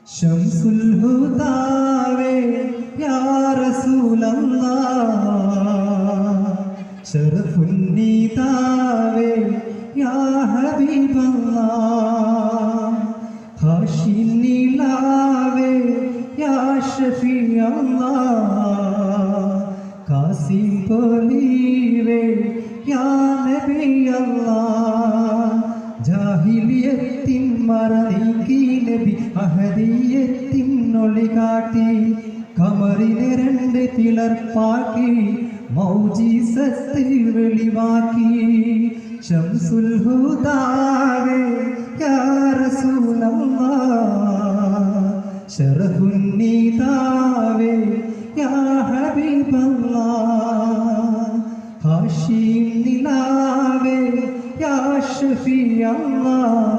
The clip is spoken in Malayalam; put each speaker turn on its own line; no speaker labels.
ശംസുൽ ഹുദാവേ യാ റസൂലല്ലാഹ്, ശറഫുൻ നീതാവേ യാ ഹബീബല്ലാഹ്, ഹാഷിം നിലാവേ യാ ഷഫീഅല്ലാഹ്, കാസിം പൊലിവേ യാ നബിയല്ലാഹ്, ജാഹിലിയത്തിൻ മറനീക്കി നബി അഹദിയത്തിൻ ഒളി കാട്ടി, കമറിനെ രണ്ട് പിളർപ്പാക്കി മൗജിസത്ത് വെളിവാക്കി. ശംസുൽ ഹുദാവേ യാ റസൂലല്ലാഹ്, ശറഫുൻ നീതാവേ യാ ഹബീബല്ലാഹ്, ഹാഷിം നിലാവേ യാ ഷഫീഅല്ലാഹ്,